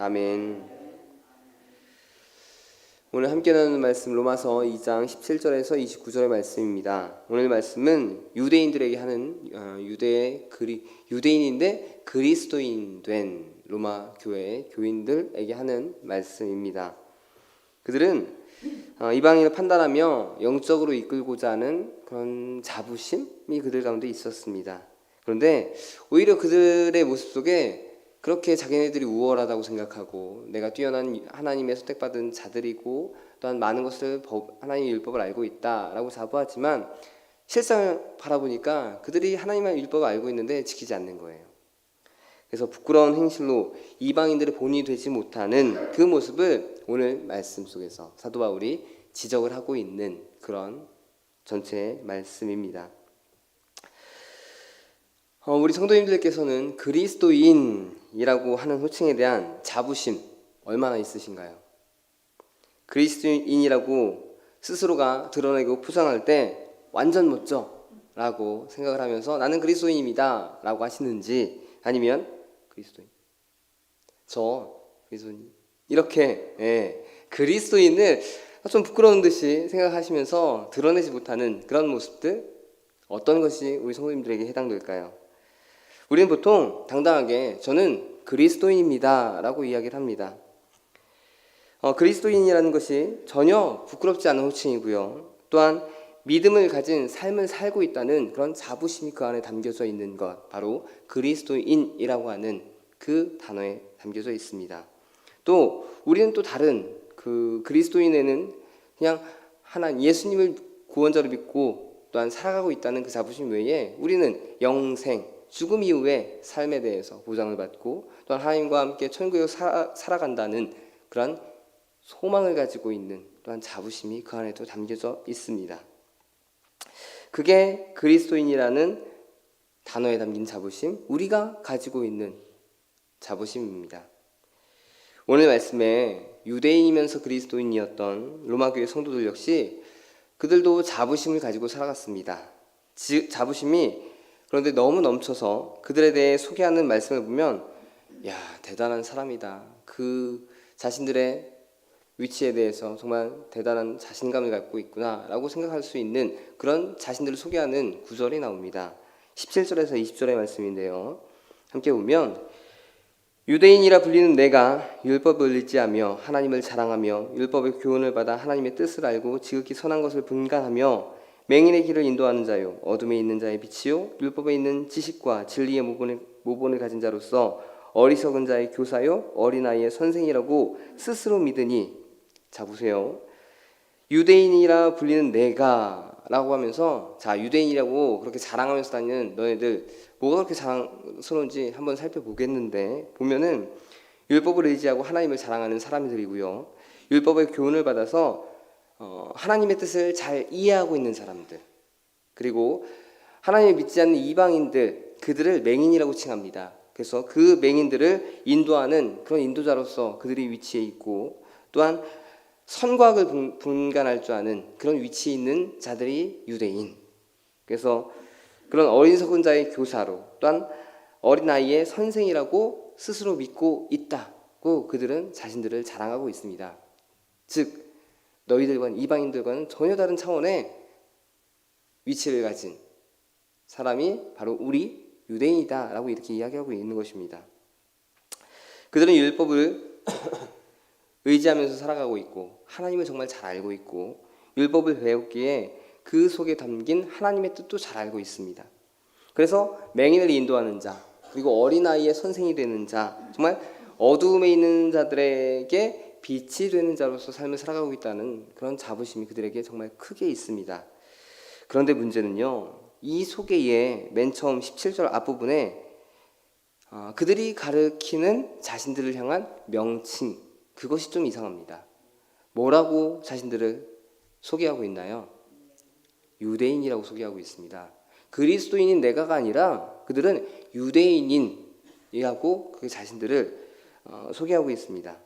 아멘. 오늘 함께 나누는 말씀 로마서 2장 17절에서 29절의 말씀입니다. 오늘 말씀은 유대인들에게 하는 유대인인데 그리스도인 된 로마 교회 교인들에게 하는 말씀입니다. 그들은 이방인을 판단하며 영적으로 이끌고자 하는 그런 자부심이 그들 가운데 있었습니다. 그런데 오히려 그들의 모습 속에 그렇게 자기네들이 우월하다고 생각하고 내가 뛰어난 하나님의 선택받은 자들이고 또한 많은 것을 하나님의 율법을 알고 있다라고 자부하지만 실상을 바라보니까 그들이 하나님의 율법을 알고 있는데 지키지 않는 거예요. 그래서 부끄러운 행실로 이방인들의 본이 되지 못하는 그 모습을 오늘 말씀 속에서 사도 바울이 지적을 하고 있는 그런 전체의 말씀입니다. 우리 성도님들께서는 그리스도인이라고 하는 호칭에 대한 자부심 얼마나 있으신가요? 그리스도인이라고 스스로가 드러내고 포장할 때 완전 멋져 라고 생각을 하면서 나는 그리스도인입니다 라고 하시는지, 아니면 저 그리스도인 이렇게 그리스도인을 좀 부끄러운 듯이 생각하시면서 드러내지 못하는 그런 모습들, 어떤 것이 우리 성도님들에게 해당될까요? 우리는 보통 당당하게 저는 그리스도인입니다 라고 이야기를 합니다. 그리스도인이라는 것이 전혀 부끄럽지 않은 호칭이고요. 또한 믿음을 가진 삶을 살고 있다는 그런 자부심이 그 안에 담겨져 있는 것, 바로 그리스도인이라고 하는 그 단어에 담겨져 있습니다. 또 우리는 또 다른 그 그리스도인에는 그냥 하나님 예수님을 구원자로 믿고 또한 살아가고 있다는 그 자부심 외에 우리는 영생, 죽음 이후의 삶에 대해서 보장을 받고 또한 하나님과 함께 천국에서 살아간다는 그런 소망을 가지고 있는 또한 자부심이 그 안에도 담겨져 있습니다. 그게 그리스도인이라는 단어에 담긴 자부심, 우리가 가지고 있는 자부심입니다. 오늘 말씀에 유대인이면서 그리스도인이었던 로마교회 성도들 역시 그들도 자부심을 가지고 살아갔습니다. 자부심이 그런데 너무 넘쳐서 그들에 대해 소개하는 말씀을 보면 야, 대단한 사람이다. 그 자신들의 위치에 대해서 정말 대단한 자신감을 갖고 있구나 라고 생각할 수 있는 그런 자신들을 소개하는 구절이 나옵니다. 17절에서 20절의 말씀인데요. 함께 보면 유대인이라 불리는 내가 율법을 의지하며 하나님을 자랑하며 율법의 교훈을 받아 하나님의 뜻을 알고 지극히 선한 것을 분간하며 맹인의 길을 인도하는 자요 어둠에 있는 자의 빛이요 율법에 있는 지식과 진리의 모본을 가진 자로서 어리석은 자의 교사요 어린아이의 선생이라고 스스로 믿으니, 자 보세요. 유대인이라 불리는 내가 라고 하면서, 자 유대인이라고 그렇게 자랑하면서 다니는 너네들 뭐가 그렇게 자랑스러운지 한번 살펴보겠는데, 보면은 율법을 의지하고 하나님을 자랑하는 사람들이고요, 율법의 교훈을 받아서 하나님의 뜻을 잘 이해하고 있는 사람들, 그리고 하나님을 믿지 않는 이방인들, 그들을 맹인이라고 칭합니다. 그래서 그 맹인들을 인도하는 그런 인도자로서 그들이 위치해 있고, 또한 선과 악을 분간할 줄 아는 그런 위치에 있는 자들이 유대인, 그래서 그런 어리석은 자의 교사로 또한 어린아이의 선생이라고 스스로 믿고 있다고 그들은 자신들을 자랑하고 있습니다. 즉 너희들과는, 이방인들과는 전혀 다른 차원의 위치를 가진 사람이 바로 우리 유대인이다 라고 이렇게 이야기하고 있는 것입니다. 그들은 율법을 의지하면서 살아가고 있고 하나님을 정말 잘 알고 있고 율법을 배웠기에 그 속에 담긴 하나님의 뜻도 잘 알고 있습니다. 그래서 맹인을 인도하는 자, 그리고 어린아이의 선생이 되는 자, 정말 어두움에 있는 자들에게 빛이 되는 자로서 삶을 살아가고 있다는 그런 자부심이 그들에게 정말 크게 있습니다. 그런데 문제는요, 이 소개의 맨 처음 17절 앞부분에 그들이 가리키는 자신들을 향한 명칭, 그것이 좀 이상합니다. 뭐라고 자신들을 소개하고 있나요? 유대인이라고 소개하고 있습니다. 그리스도인인 내가가 아니라 그들은 유대인이라고 그 자신들을 소개하고 있습니다.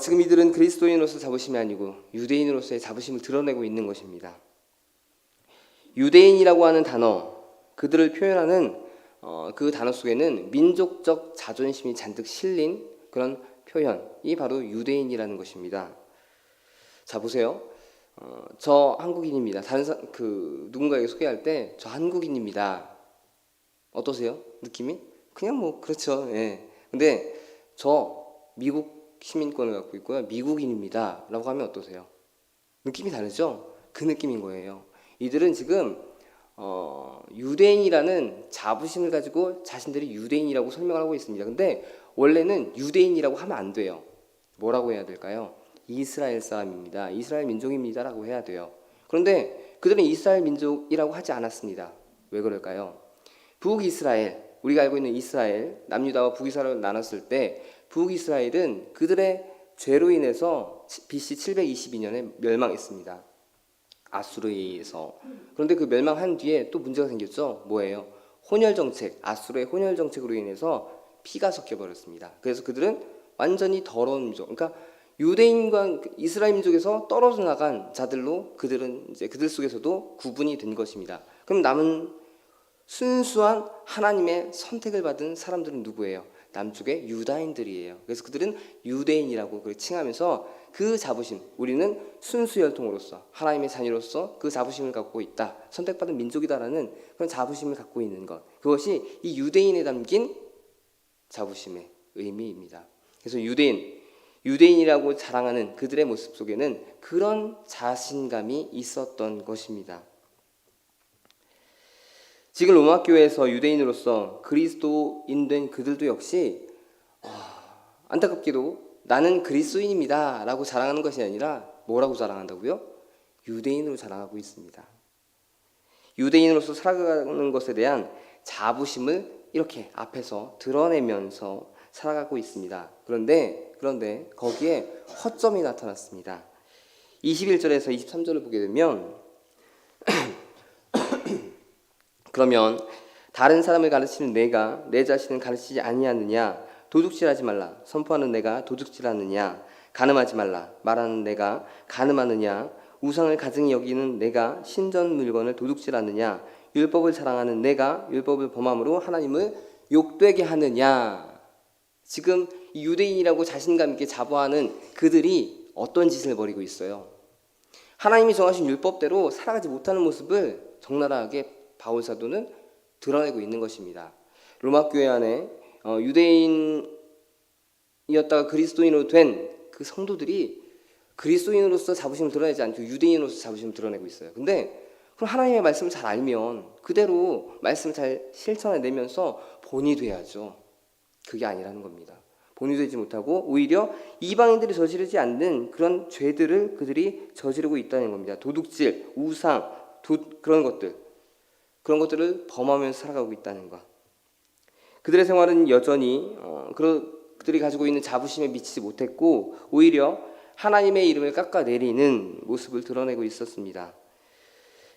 지금 이들은 그리스도인으로서 자부심이 아니고 유대인으로서의 자부심을 드러내고 있는 것입니다. 유대인이라고 하는 단어, 그들을 표현하는 그 단어 속에는 민족적 자존심이 잔뜩 실린 그런 표현이 바로 유대인이라는 것입니다. 자, 보세요. 저 한국인입니다. 누군가에게 소개할 때 저 한국인입니다. 어떠세요? 느낌이? 그냥 뭐 그렇죠. 예. 근데 저 미국 시민권을 갖고 있고요. 미국인입니다. 라고 하면 어떠세요? 느낌이 다르죠? 그 느낌인 거예요. 이들은 지금 유대인이라는 자부심을 가지고 자신들이 유대인이라고 설명을 하고 있습니다. 근데 원래는 유대인이라고 하면 안 돼요. 뭐라고 해야 될까요? 이스라엘 사람입니다. 이스라엘 민족입니다. 라고 해야 돼요. 그런데 그들은 이스라엘 민족이라고 하지 않았습니다. 왜 그럴까요? 북이스라엘, 우리가 알고 있는 이스라엘, 남유다와 북이스라엘을 나눴을 때 북이스라엘은 그들의 죄로 인해서 BC 722년에 멸망했습니다. 아수르에 의해서. 그런데 그 멸망한 뒤에 또 문제가 생겼죠. 뭐예요? 혼혈정책, 아수르의 혼혈정책으로 인해서 피가 섞여버렸습니다. 그래서 그들은 완전히 더러운 민족, 그러니까 유대인과 이스라엘 민족에서 떨어져 나간 자들로 그들은 이제 그들 속에서도 구분이 된 것입니다. 그럼 남은 순수한 하나님의 선택을 받은 사람들은 누구예요? 남쪽의 유다인들이에요. 그래서 그들은 유대인이라고 칭하면서 그 자부심, 우리는 순수 혈통으로서 하나님의 자녀로서 그 자부심을 갖고 있다. 선택받은 민족이다라는 그런 자부심을 갖고 있는 것. 그것이 이 유대인에 담긴 자부심의 의미입니다. 그래서 유대인이라고 자랑하는 그들의 모습 속에는 그런 자신감이 있었던 것입니다. 지금 로마 교회에서 유대인으로서 그리스도인 된 그들도 역시 안타깝게도 나는 그리스도인입니다 라고 자랑하는 것이 아니라 뭐라고 자랑한다고요? 유대인으로 자랑하고 있습니다. 유대인으로서 살아가는 것에 대한 자부심을 이렇게 앞에서 드러내면서 살아가고 있습니다. 그런데 거기에 허점이 나타났습니다. 21절에서 23절을 보게 되면 그러면 다른 사람을 가르치는 내가 내 자신을 가르치지 아니하느냐? 도둑질하지 말라 선포하는 내가 도둑질하느냐? 간음하지 말라 말하는 내가 간음하느냐? 우상을 가증히 여기는 내가 신전 물건을 도둑질하느냐? 율법을 자랑하는 내가 율법을 범함으로 하나님을 욕되게 하느냐? 지금 유대인이라고 자신감 있게 자부하는 그들이 어떤 짓을 벌이고 있어요? 하나님이 정하신 율법대로 살아가지 못하는 모습을 적나라하게 바울 사도는 드러내고 있는 것입니다. 로마 교회 안에 유대인이었다가 그리스도인으로 된 그 성도들이 그리스도인으로서 자부심을 드러내지 않고 유대인으로서 자부심을 드러내고 있어요. 근데 그럼 하나님의 말씀을 잘 알면 그대로 말씀을 잘 실천해내면서 본이 돼야죠. 그게 아니라는 겁니다. 본이 되지 못하고 오히려 이방인들이 저지르지 않는 그런 죄들을 그들이 저지르고 있다는 겁니다. 도둑질, 우상, 그런 것들을 범하면서 살아가고 있다는 것. 그들의 생활은 여전히 그들이 가지고 있는 자부심에 미치지 못했고 오히려 하나님의 이름을 깎아내리는 모습을 드러내고 있었습니다.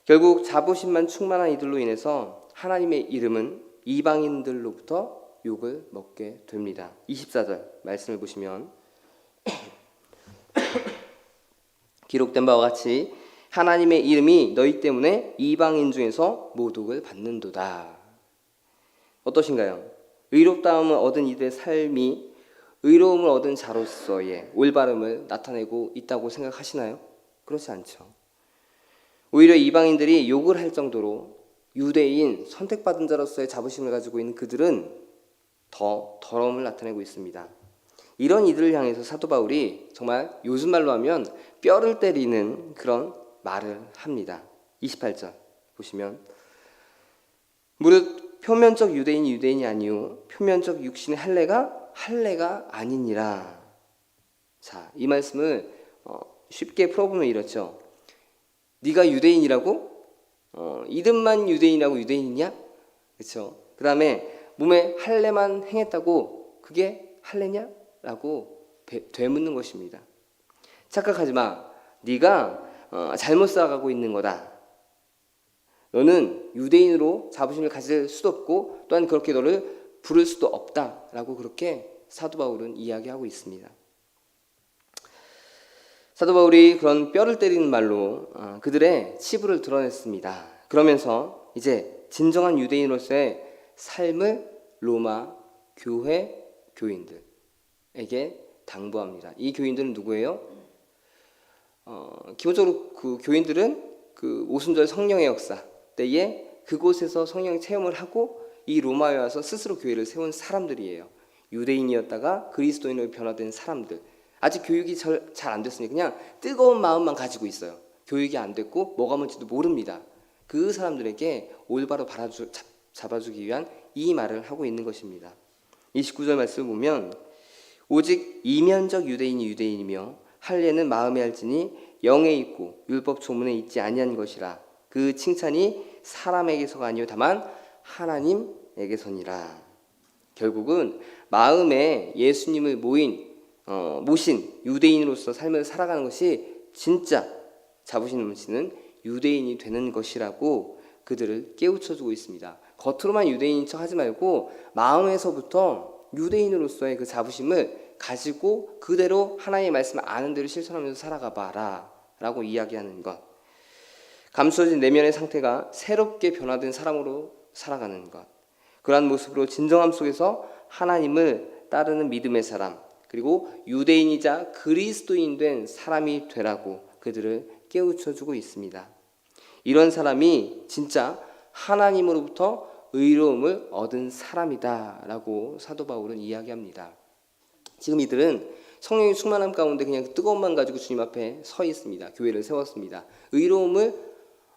결국 자부심만 충만한 이들로 인해서 하나님의 이름은 이방인들로부터 욕을 먹게 됩니다. 24절 말씀을 보시면 기록된 바와 같이 하나님의 이름이 너희 때문에 이방인 중에서 모독을 받는도다. 어떠신가요? 의롭다함을 얻은 이들의 삶이 의로움을 얻은 자로서의 올바름을 나타내고 있다고 생각하시나요? 그렇지 않죠. 오히려 이방인들이 욕을 할 정도로 유대인 선택받은 자로서의 자부심을 가지고 있는 그들은 더 더러움을 나타내고 있습니다. 이런 이들을 향해서 사도 바울이 정말 요즘 말로 하면 뼈를 때리는 그런 말을 합니다. 28절 보시면 무릇 표면적 유대인이 아니요 표면적 육신의 할례가 아니니라. 자, 이 말씀을 쉽게 풀어보면 이렇죠. 네가 유대인이라고? 이름만 유대인이라고 유대인이냐? 그렇죠. 그 다음에 몸에 할례만 행했다고 그게 할례냐? 라고 되묻는 것입니다. 착각하지 마. 네가 잘못 살아가고 있는 거다. 너는 유대인으로 자부심을 가질 수도 없고 또한 그렇게 너를 부를 수도 없다라고 그렇게 사도 바울은 이야기하고 있습니다. 사도 바울이 그런 뼈를 때리는 말로 그들의 치부를 드러냈습니다. 그러면서 이제 진정한 유대인으로서의 삶을 로마 교회 교인들에게 당부합니다. 이 교인들은 누구예요? 기본적으로 그 교인들은 그 오순절 성령의 역사 때에 그곳에서 성령의 체험을 하고 이 로마에 와서 스스로 교회를 세운 사람들이에요. 유대인이었다가 그리스도인으로 변화된 사람들. 아직 교육이 잘 안 됐으니 그냥 뜨거운 마음만 가지고 있어요. 교육이 안 됐고 뭐가 뭔지도 모릅니다. 그 사람들에게 올바로 잡아주기 위한 이 말을 하고 있는 것입니다. 29절 말씀을 보면 오직 이면적 유대인이 유대인이며 할례는 마음에 할지니 영에 있고 율법 조문에 있지 아니한 것이라. 그 칭찬이 사람에게서가 아니요 다만 하나님에게서니라. 결국은 마음에 예수님을 모신 유대인으로서 삶을 살아가는 것이 진짜 자부심 넘치는 유대인이 되는 것이라고 그들을 깨우쳐주고 있습니다. 겉으로만 유대인인 척 하지 말고 마음에서부터 유대인으로서의 그 자부심을 가지고 그대로 하나님의 말씀을 아는 대로 실천하면서 살아가 봐라 라고 이야기하는 것. 감추어진 내면의 상태가 새롭게 변화된 사람으로 살아가는 것. 그러한 모습으로 진정함 속에서 하나님을 따르는 믿음의 사람, 그리고 유대인이자 그리스도인 된 사람이 되라고 그들을 깨우쳐주고 있습니다. 이런 사람이 진짜 하나님으로부터 의로움을 얻은 사람이다 라고 사도 바울은 이야기합니다. 지금 이들은 성령의 충만함 가운데 그냥 뜨거운 마음 가지고 주님 앞에 서 있습니다. 교회를 세웠습니다. 의로움을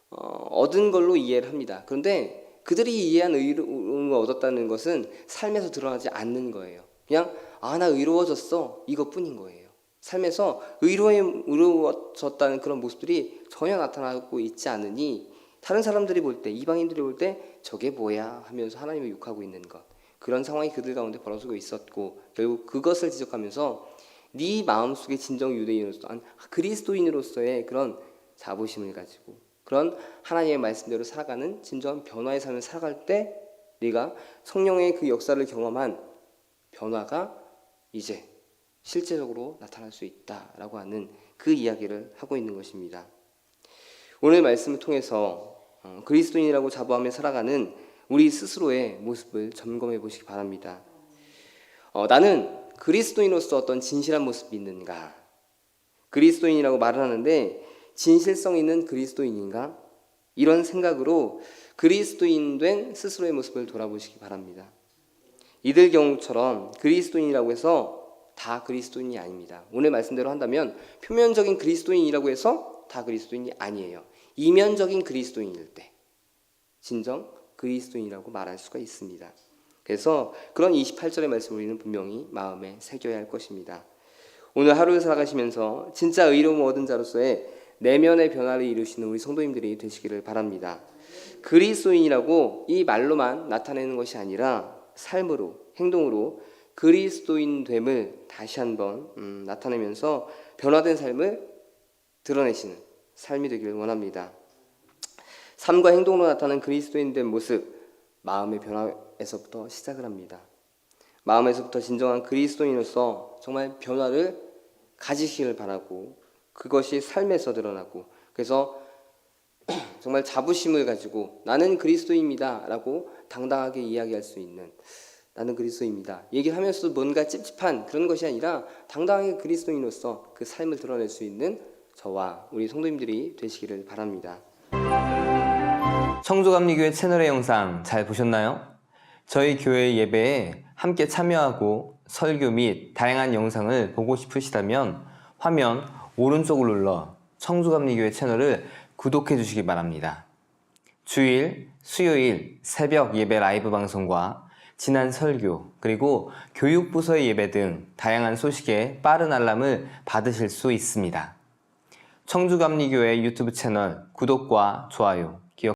얻은 걸로 이해를 합니다. 그런데 그들이 이해한 의로움을 얻었다는 것은 삶에서 드러나지 않는 거예요. 그냥 나 의로워졌어 이것뿐인 거예요. 삶에서 의로워졌다는 그런 모습들이 전혀 나타나고 있지 않으니 다른 사람들이 볼 때, 이방인들이 볼 때 저게 뭐야 하면서 하나님을 욕하고 있는 것, 그런 상황이 그들 가운데 벌어지고 있었고 결국 그것을 지적하면서 네 마음속에 진정 유대인으로서 그리스도인으로서의 그런 자부심을 가지고 그런 하나님의 말씀대로 살아가는 진정한 변화의 삶을 살아갈 때 네가 성령의 그 역사를 경험한 변화가 이제 실제적으로 나타날 수 있다라고 하는 그 이야기를 하고 있는 것입니다. 오늘 말씀을 통해서 그리스도인이라고 자부하며 살아가는 우리 스스로의 모습을 점검해 보시기 바랍니다. 나는 그리스도인으로서 어떤 진실한 모습이 있는가? 그리스도인이라고 말을 하는데 진실성 있는 그리스도인인가? 이런 생각으로 그리스도인 된 스스로의 모습을 돌아보시기 바랍니다. 이들 경우처럼 그리스도인이라고 해서 다 그리스도인이 아닙니다. 오늘 말씀대로 한다면 표면적인 그리스도인이라고 해서 다 그리스도인이 아니에요. 이면적인 그리스도인일 때 진정 그리스도인이라고 말할 수가 있습니다. 그래서 그런 28절의 말씀을 우리는 분명히 마음에 새겨야 할 것입니다. 오늘 하루를 살아가시면서 진짜 의로움 얻은 자로서의 내면의 변화를 이루시는 우리 성도님들이 되시기를 바랍니다. 그리스도인이라고 이 말로만 나타내는 것이 아니라 삶으로, 행동으로 그리스도인됨을 다시 한번 나타내면서 변화된 삶을 드러내시는 삶이 되기를 원합니다. 삶과 행동으로 나타나는 그리스도인된 모습, 마음의 변화에서부터 시작을 합니다. 마음에서부터 진정한 그리스도인으로서 정말 변화를 가지시기를 바라고 그것이 삶에서 드러나고 그래서 정말 자부심을 가지고 나는 그리스도인입니다 라고 당당하게 이야기할 수 있는 나는 그리스도인입니다 얘기하면서도 뭔가 찝찝한 그런 것이 아니라 당당하게 그리스도인으로서 그 삶을 드러낼 수 있는 저와 우리 성도님들이 되시기를 바랍니다. 청주감리교회 채널의 영상 잘 보셨나요? 저희 교회 예배에 함께 참여하고 설교 및 다양한 영상을 보고 싶으시다면 화면 오른쪽을 눌러 청주감리교회 채널을 구독해 주시기 바랍니다. 주일, 수요일 새벽 예배 라이브 방송과 지난 설교, 그리고 교육부서의 예배 등 다양한 소식에 빠른 알람을 받으실 수 있습니다. 청주감리교회 유튜브 채널 구독과 좋아요,